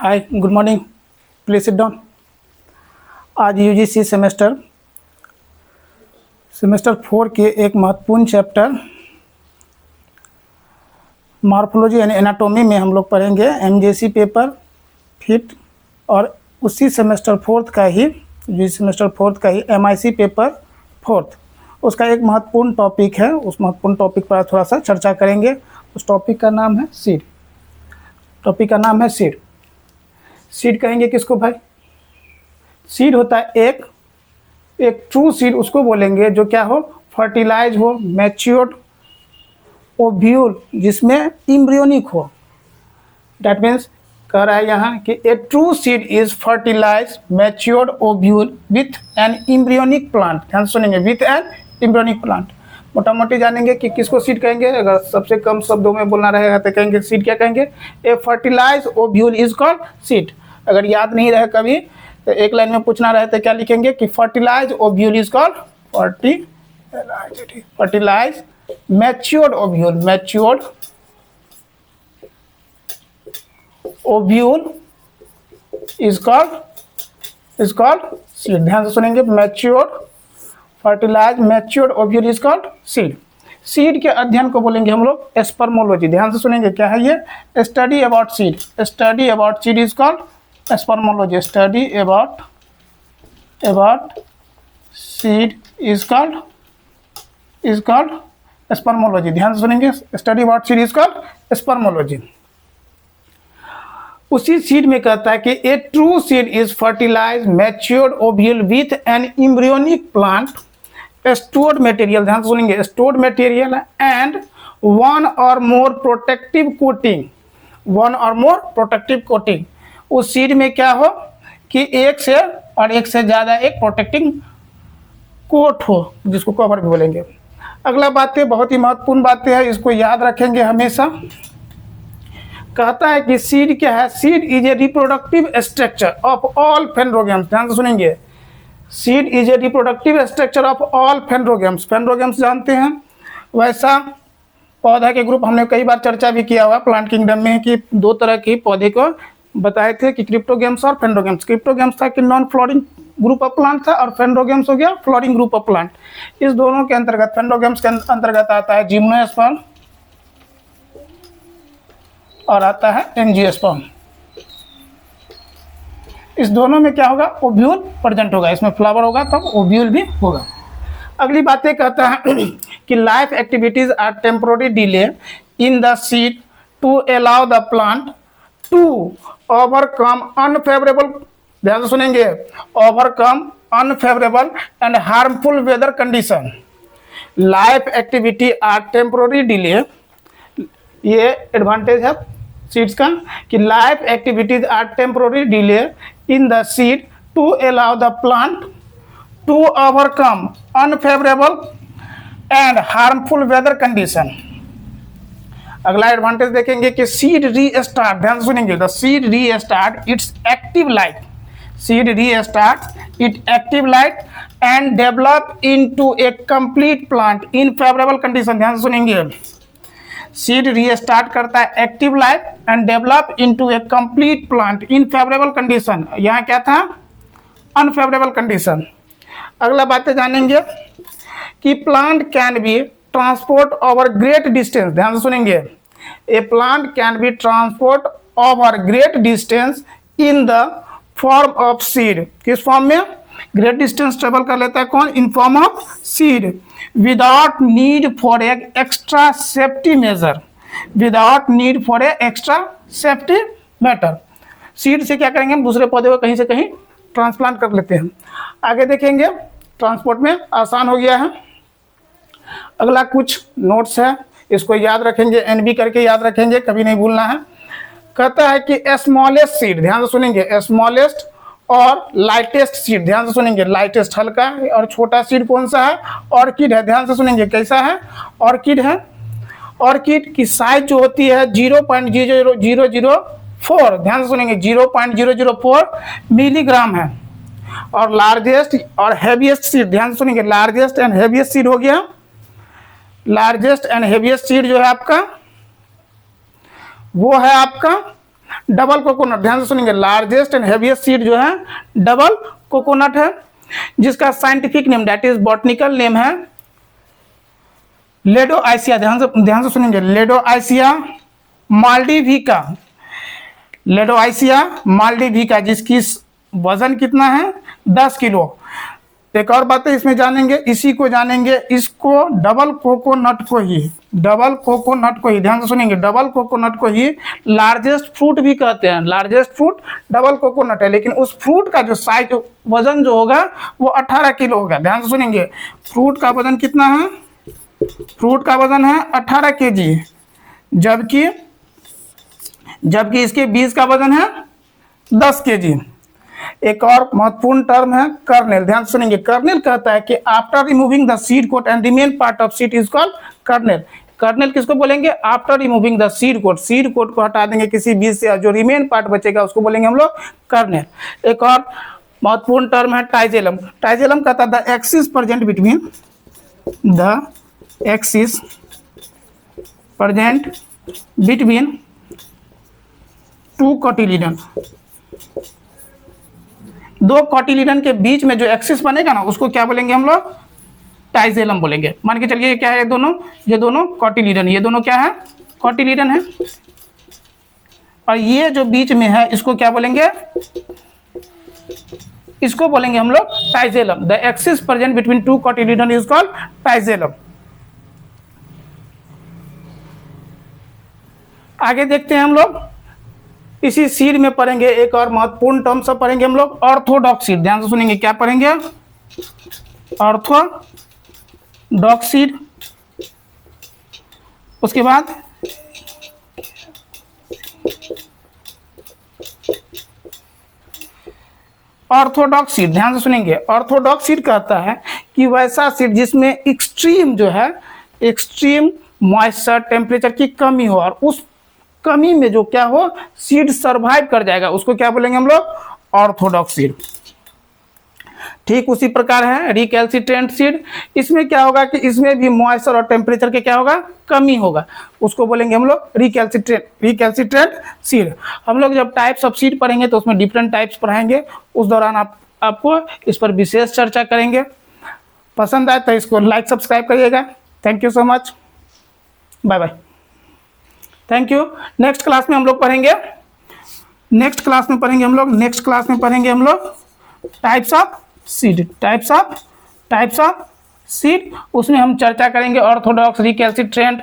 Hi, good morning. Please sit down. आज UGC semester 4 के एक महत्वपूर्ण चैप्टर मॉर्फोलॉजी यानी एनाटॉमी में हम लोग पढ़ेंगे एमजेसी पेपर फिट, और उसी सेमेस्टर 4 का ही एमआईसी पेपर 4 उसका एक महत्वपूर्ण टॉपिक है। उस महत्वपूर्ण टॉपिक पर थोड़ा सा चर्चा करेंगे। उस टॉपिक का नाम है सीड। सीड कहेंगे किसको भाई? सीड होता है एक ट्रू सीड उसको बोलेंगे जो क्या हो, फर्टिलाइज हो, मैच्योर्ड ओव्यूल जिसमें एम्ब्रियोनिक हो। दैट मीन्स कह रहा है यहाँ कि a true seed is fertilize matured ovule with an embryonic plant. ध्यान सुनेंगे, विथ एन एम्ब्रियोनिक प्लांट। मोटा मोटी जानेंगे कि किसको सीड कहेंगे। अगर सबसे कम शब्दों में बोलना रहेगा तो कहेंगे सीड क्या कहेंगे? A fertilize ovule is called seed. अगर याद नहीं रहे कभी तो एक लाइन में पूछना रहे तो क्या लिखेंगे कि fertilize ovule is called fertilize matured ovule is called seed. ध्यान से सुनेंगे, fertilize matured ovule is called seed. Seed के अध्ययन को बोलेंगे हम लोग स्पर्मोलॉजी। ध्यान से सुनेंगे, क्या है ये? Study about seed is called spermology. Study about seed is called spermology. ध्यान से सुनेंगे, study about seed is called spermology. उसी सीड में कहता है कि a true seed is fertilize matured ovule with an embryonic plant stored material. ध्यान से सुनेंगे, स्टोर्ड मटेरियल एंड वन और मोर प्रोटेक्टिव कोटिंग। उस सीड में क्या हो कि एक से ज्यादा एक प्रोटेक्टिंग कोट हो, जिसको कवर भी बोलेंगे। अगला बातें बहुत ही महत्वपूर्ण बातें हैं, इसको याद रखेंगे हमेशा। कहता है कि सीड क्या है? Seed is a reproductive structure of all phanerogams. ध्यान से सुनेंगे, seed is a reproductive structure of all phanerogams. Phanerogams जानते हैं, वैसा पौधा के ग्रुप हमने कई बार चर्चा भी किया हुआ प्लांट किंगडम में कि दो तरह के पौधे को बताए थे कि क्रिप्टोगेम्स और फेनरोगेम्स। क्रिप्टोगेम्स था कि non flooring group of plant था, और फेनरोगेम्स हो गया फ्लोरिंग ग्रुप ऑफ प्लांट। इस दोनों के अंतर्गत, फेनरोगेम्स के अंतर्गत आता है जिम्नोस्पर्म और आता है एंजियोस्पर्म। इस दोनों में क्या होगा? ओव्यूल प्रेजेंट होगा। इसमें फ्लावर होगा तब ओव्यूल भी होगा। अगली बातें कहता है कि life activities are temporary delay in the seed to allow the plant to overcome unfavourable. ध्यान से सुनेंगे, overcome unfavourable and harmful weather condition. Life activity are temporary delay, ये एडवांटेज है सीड्स का कि life activities are temporary delay in the seed to allow the plant to overcome unfavourable and harmful weather condition. अगला advantage देखेंगे कि seed restart. ध्यान से सुनेंगे, the seed restart it's active life and develop into a complete plant in favourable condition. ध्यान से सुनेंगे, seed restart करता है active life and develop into a complete plant in favourable condition. यहाँ क्या था? Unfavourable condition. अगला बातें जानेंगे कि plant can be transport over great distance. ध्यान से सुनेंगे, a plant can be transport over great distance in the form of seed. किस फॉर्म में? ग्रेट डिस्टेंस ट्रेवल कर लेता है कौन? In form of seed, without need for a extra safety matter. Seed से क्या करेंगे हम? दूसरे पौधे को कहीं से कहीं ट्रांसप्लांट कर लेते हैं। आगे देखेंगे, ट्रांसपोर्ट में आसान हो गया है। अगला कुछ नोट्स है, इसको याद रखेंगे, एनबी करके याद रखेंगे, कभी नहीं भूलना है। कहता है कि स्मॉलेस्ट सीड। ध्यान से सुनेंगे, स्मॉलेस्ट और लाइटेस्ट सीड। ध्यान से सुनेंगे, लाइटेस्ट हल्का है और छोटा सीड कौन सा है? ऑर्किड है। ध्यान से सुनेंगे, कैसा है? ऑर्किड है। ऑर्किड की साइज जो होती है 0.0004। ध्यान से सुनेंगे, 0.004 मिलीग्राम है। और लार्जेस्ट और हैवीएस्ट सीड, ध्यान से सुनेंगे, लार्जेस्ट एंड हैवीएस्ट सीड हो गया। लार्जेस्ट एंड हैवीएस्ट सीड जो है आपका वो है आपका डबल कोकोनट, ध्यान से सुनेंगे, लार्जेस्ट एंड हैवीएस्ट सीड जो है डबल कोकोनट है, जिसका scientific name that is botanical name है लेडोआइसिया। ध्यान से सुनेंगे, लेडोआइसिया माल्डीविका, लेडोआइसिया माल्डीविका, जिसकी वजन कितना है 10 किलो। एक और बात है इसमें जानेंगे, इसी को जानेंगे, इसको डबल कोकोनट को ही, डबल कोकोनट को ही, ध्यान से सुनेंगे, डबल कोकोनट को ही लार्जेस्ट फ्रूट भी कहते हैं। लार्जेस्ट फ्रूट डबल कोकोनट है, लेकिन उस फ्रूट का जो साइज वजन जो होगा वो 18 किलो होगा। ध्यान से सुनेंगे, फ्रूट का वजन कितना है, फ्रूट का वजन है 18 केजी, जबकि इसके बीज का वजन है 10 केजी। एक और महत्वपूर्ण टर्म है कर्नेल, ध्यान सुनेंगे, कर्नेल कहता है कि after removing the seed coat and remain part of seed is called kernel. Kernel किसको बोलेंगे, after removing the seed coat को हटा देंगे किसी बीज से, जो रिमेन पार्ट बचेगा उसको बोलेंगे हम लोग कर्नेल। एक और महत्वपूर्ण टर्म है टाइजेलम। टाइजेलम कहता है the axis present between, the axis present between two cotyledon, दो कोटिलिडन के बीच में जो एक्सिस बनेगा ना उसको क्या बोलेंगे हम लोग, टाइजेलम बोलेंगे। मान के चलिए क्या है, ये दोनों कोटिलिडन, ये दोनों क्या है, कोटिलिडन है, और ये जो बीच में है इसको क्या बोलेंगे, इसको बोलेंगे हम लोग tigellum. The axis present between two cotyledon is called tigellum. आगे देखते हैं हम लोग, इसी सीड में पढ़ेंगे एक और महत्वपूर्ण टर्म सब पढ़ेंगे हम लोग, ऑर्थोडॉक्स सीड। ध्यान से सुनेंगे, क्या पढ़ेंगे, ऑर्थोडॉक्स सीड। उसके बाद ऑर्थोडॉक्स सीड, ध्यान से सुनेंगे, ऑर्थोडॉक्स सीड कहता है कि वैसा सीड जिसमें एक्सट्रीम जो है, एक्सट्रीम मॉइस्चर टेम्परेचर की कमी हो, और उस कमी में जो क्या हो सीड सरवाइव कर जाएगा, उसको क्या बोलेंगे हम लोग, ऑर्थोडॉक्स सीड। ठीक उसी प्रकार है रिकैल्सिट्रेंट सीड, इसमें क्या होगा कि इसमें भी मॉइस्चर और टेम्परेचर के क्या होगा, कमी होगा, उसको बोलेंगे हम लोग रिकैल्सिट्रेंट सीड। हम लोग जब टाइप्स ऑफ सीड पढ़ेंगे तो उसमें डिफरेंट टाइप्स पढ़ाएंगे, उस दौरान आपको इस पर विशेष चर्चा करेंगे। पसंद आए तो इसको लाइक सब्सक्राइब करिएगा। Thank you so much, bye bye, thank you. Next class में हम लोग पढ़ेंगे, नेक्स्ट क्लास में पढ़ेंगे हम लोग टाइप्स ऑफ सीड, उसमें हम चर्चा करेंगे ऑर्थोडॉक्स, रिकैल्सिट्रेंट,